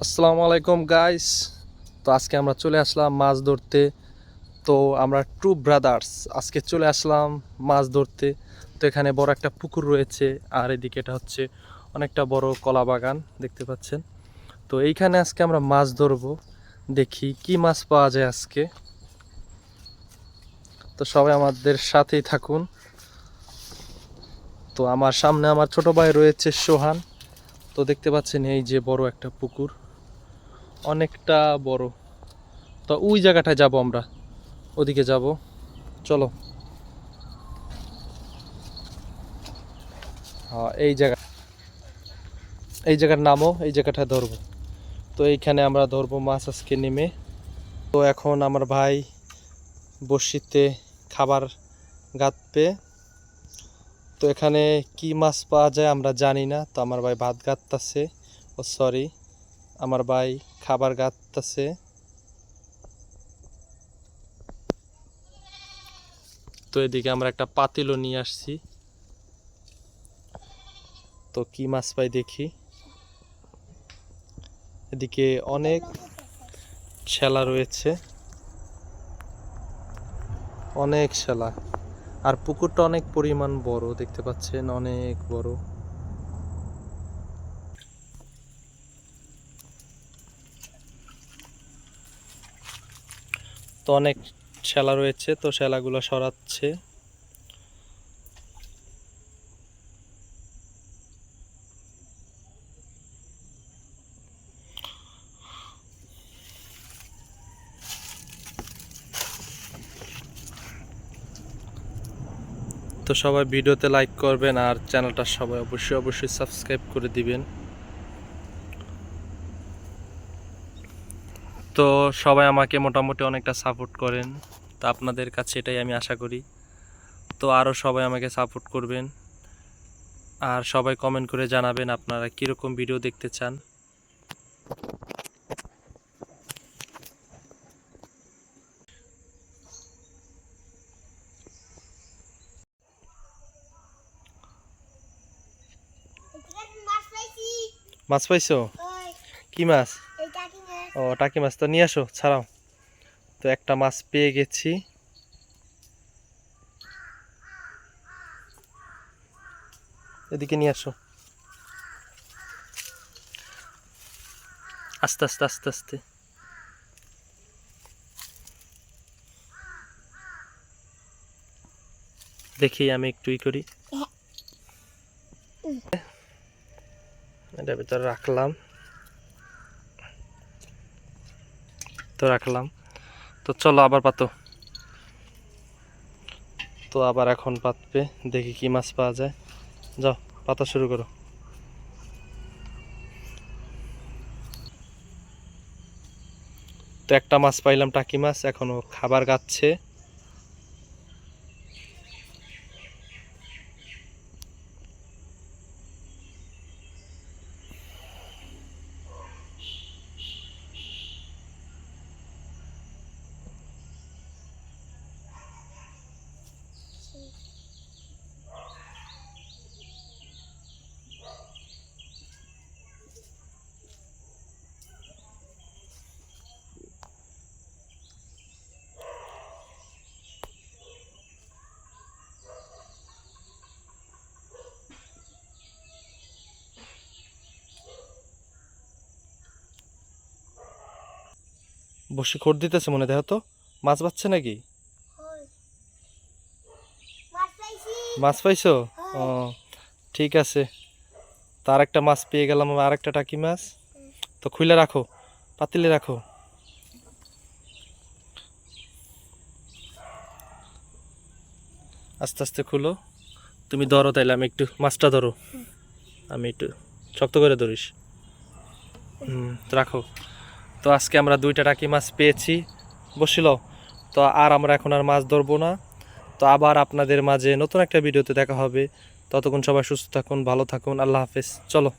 আসসালামু আলাইকুম গাইস। তো আজকে আমরা চলে আসলাম মাছ ধরতে। তো আমরা টু ব্রাদার্স আজকে চলে আসলাম মাছ ধরতে। তো এখানে বড় একটা পুকুর রয়েছে, আর এদিকে এটা হচ্ছে অনেকটা বড় কলা বাগান দেখতে পাচ্ছেন। তো এইখানে আজকে আমরা মাছ ধরবো, দেখি কি মাছ পাওয়া যায় আজকে। তো সবাই আমাদের সাথেই থাকুন। তো আমার সামনে আমার ছোট ভাই রয়েছে সোহান। তো দেখতে পাচ্ছেন এই যে বড় একটা পুকুর, অনেকটা বড়। তো ওই জায়গাটায় যাব, আমরা ওদিকে যাব, চলো। হ্যাঁ, এই জায়গার নামও, এই জায়গাটা ধরবো। তো এইখানে আমরা ধরবো মাছ আজকে নেমে। তো এখন আমার ভাই বড়শিতে খাবার গাঁথবে। তো এখানে কি মাছ পাওয়া যায় আমরা জানি না। তো আমার ভাই ভাত গাঁথতেছে, ও সরি, আমার ভাই খাবার গাঁথতেছে। তো এদিকে আমরা একটা পাতিলও নিয়ে আসছি। তো কি মাছ পাই দেখি। এদিকে অনেক শেলা রয়েছে, অনেক শেলা। আর পুকুরটা অনেক পরিমাণ বড়, দেখতে পাচ্ছেন অনেক বড়। তো অনেক শেলা রয়েছে, তো শেলাগুলো সরাচ্ছে। তো সবাই ভিডিওতে লাইক করবেন, আর চ্যানেলটা সবাই অবশ্যই সাবস্ক্রাইব করে দিবেন। তো সবাই আমাকে মোটামুটি অনেকটা সাপোর্ট করেন, তো আপনাদের কাছে এটাই আমি আশা করি। তো আরও সবাই আমাকে সাপোর্ট করবেন, আর সবাই কমেন্ট করে জানাবেন আপনারা কীরকম ভিডিও দেখতে চান। মাছ পাইছো? কি মাছ? ও, টাকি মাছ। তো নিয়ে আসো, ছাড়াও। তো একটা মাছ পেয়ে গেছি। এদিকে নিয়ে আসো, আস্তে আস্তে আস্তে আস্তে। দেখি আমি একটু করি। এটার ভিতরে রাখলাম, তো রাখলাম। তো চলো আবার পাতো। তো আবার এখন পাতবে, দেখি কি মাছ পাওয়া যায়। যাও, পাতা শুরু করো। তো একটা মাছ পাইলাম, টাকি মাছ, এখনো খাবার গাচ্ছে। বসে খোর দিতেছে মনে, দেখো তো মাছ পাচ্ছে নাকি। মাছ পাইছো? ও, ঠিক আছে। তার একটা মাছ পেয়ে গেলাম, আর একটা টাকি মাছ। তো খুলে রাখো, পাতিলে রাখো। আস্তে আস্তে খুলো। তুমি ধরো, তাইলে আমি একটু মাছটা ধরো, আমি একটু শক্ত করে ধরিস। রাখো। তো আজকে আমরা দুইটা টাকি মাছ পেয়েছি, বসিল। তো আর আমরা এখন আর মাছ ধরবো না। তো আবার আপনাদের মাঝে নতুন একটা ভিডিওতে দেখা হবে। ততক্ষণ সবাই সুস্থ থাকুন, ভালো থাকুন, আল্লাহ হাফেজ। চলো।